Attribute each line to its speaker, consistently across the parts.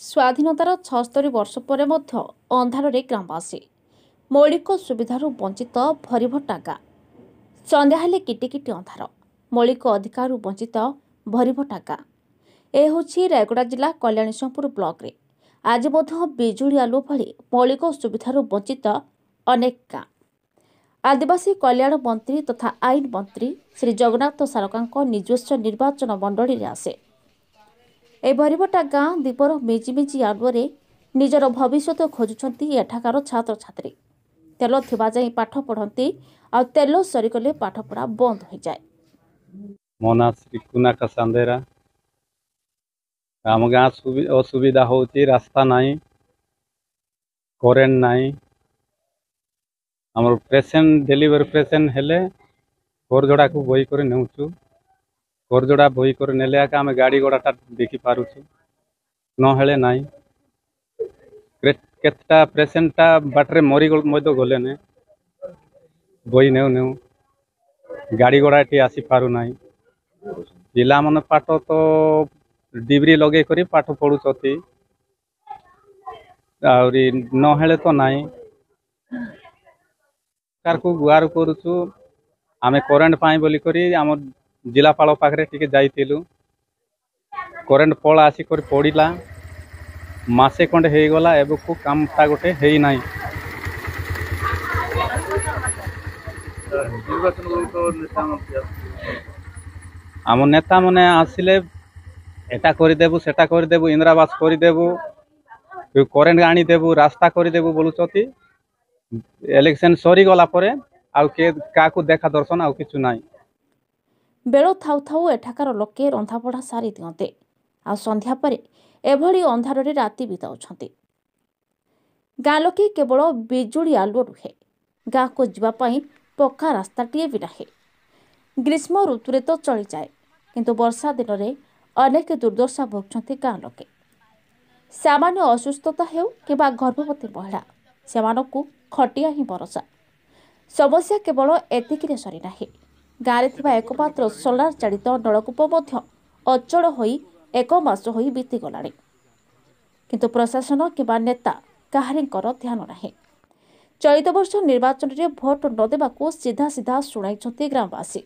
Speaker 1: स्वाधीनतार 76 वर्ष पर अंधारे ग्रामवासी मौलिक सुविधार वंचित भरीभटा गाँ संध्या हेले किटिकिटी अंधार मौलिक अधिकार वंचित भरीभटा गाँ ए हूँ रायगड़ा जिला कल्याणीपुर ब्लॉक रे आज बिजुली आलु भली मौलिक सुविधार वंचित अनेक गाँ आदिवासी कल्याण मंत्री तथा आईन मंत्री श्री जगन्नाथ सारका निजस्व निर्वाचन मंडली रे आसे ए भरीभटा गाँ दीपर मिजिमिजी आलुअरे निजर भविष्य खोजुंट एठाकार छात्र छात्री तेल थिबा जाई पाठ पढ़ती आ तेल सरीगले पाठपढ़ा बंद हो जाए।
Speaker 2: मो ना श्री कुनाका सांदेरा आम गाँ असुविधा होची रास्ता नहीं करेन्ट नहीं आम पेसेंट डेलीवरी पेसेंट हेले कोरजोड़ा को बही कर नेउछु कोरजोड़ा बही कर नेले आका आम गाड़ी घोड़ा देखी पारुछु नहेले नहीं केतटा पेसेंटा बाटरे मरी गले ने बही नेउ नेउ गाड़ी घोड़ा टी आसी पारु नहीं पिला मन पाठ तो डिग्री लगे करी पाठ पढ़ुचती आउरी नहेले तो नहीं सरकार को गुहार करुचु आमे करेन्ट पाई बोली करी आम जिलापाल पाखरे टिके जाइतिलु करेन्ट पल आसी कर पड़िला मासे खंडे हे गला एबे को काम ता गोटे हेई नाही आम नेता मने आसिले एटा करि देबु सेटा करि देबु इंदिरावास करि देबु करेन्ट आनी देबु रास्ता करि देबु बोलुचती इलेक्शन सरी गला परे आउ के काकू देखा दर्शन आउ किछु नाही
Speaker 1: बेल थाउ थाउ एठाकार लोके रंधापढ़ा सारी दियंते आ संध्या परे एभली अंधारे राति बिताउछंती। गाँ लोके केवल बिजुली आलुओ रुहे गाँ को जीवापाई पक्का रास्ताटीए भी नाही ग्रीष्म ऋतुरे तो चली जाए किंतु वर्षा दिन में अनेक दुर्दशा भोगछंती गाँ लोके सामान्य असुस्थता हेउ किबा गर्भवती महिला सेमानकु खटिया ही भरोसा समस्या केवल एतिकिरे सरी नाही गाँव में एकमात्र सोलार चालित नलकूप अचल होई एक मास होई बीतीगला किंतु प्रशासन किंबा नेता काहारिंकर ध्यान नाही चलित वर्ष निर्वाचन में भोट न देबाकू सीधा सीधा शुणाई ग्रामवासी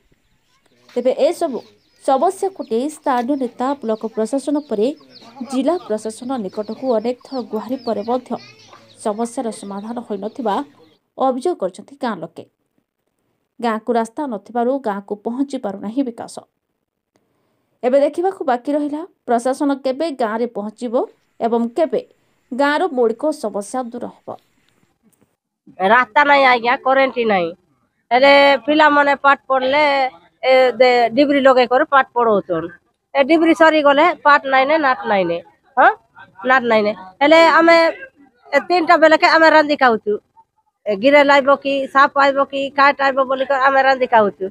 Speaker 1: तेबे ए सबु समस्या को स्थानीय नेता ब्लॉक प्रशासन पर जिला प्रशासन निकट को अनेक थर गुहारी पर समस्यार समाधान होई नथिबा अभियोग करछंती गाँ लोके गाँ को रास्ता नथिबारु गाँ को पहुंची पारु नाही विकास एबे देखिबा को बाकी रहिला प्रशासन केबे गाँ रे पहुंचीबो एवं केबे गाँ रो मौलिक समस्या दूर हेबो।
Speaker 3: रास्ता नहीं आज्ञा करेन्ट नहीं अरे पिला मने पाठ पढ़ले डिग्री लगे कर पाठ पढ़ौछन ए डिग्री सरी गले पाठ नहीं ने नाट नहीं ने हां नाट नहीं ने हेले हमें तीनटा बेले के हमें रांदी खाउछु गिरे लाइबो की साप आइबो की काट आइबो बोली कर हमें रांदी खाउछु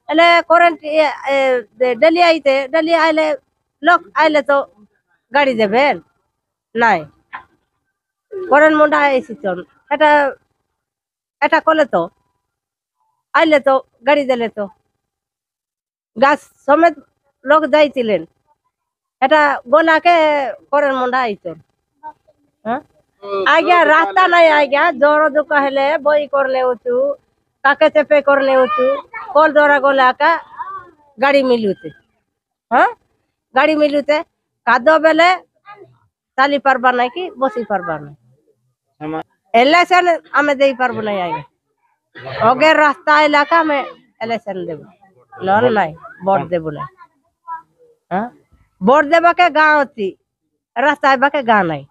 Speaker 3: हेले करेन्ट डेली आइले लोक आइले तो गाड़ी देबे नहीं करेन्ट मुंडा आइसिचन एटा एटा कले तो आइले तो गाड़ी देले तो गाछ समेत लोक जाइतिलेन एटा गोला के करेन्ट मुंडा आइचन हां आज्ञा रास्ता नहीं आज्ञा जोर दुख हेले बई करले होचु काके चेपे करले होचु कल द्वारा गोला का गाड़ी मिलुते हां गाड़ी मिलुते कादो बेले चाली पारबा नहीं कि बसी पारबा नहीं इलेक्शन हमें दे पारबो नहीं आज्ञा अगे रास्ता इलाका में इलेक्शन देबो नल नहीं वोट देबो नहीं हां वोट देबा के गांव होती रास्ता आबा के गांव नहीं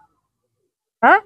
Speaker 3: हाँ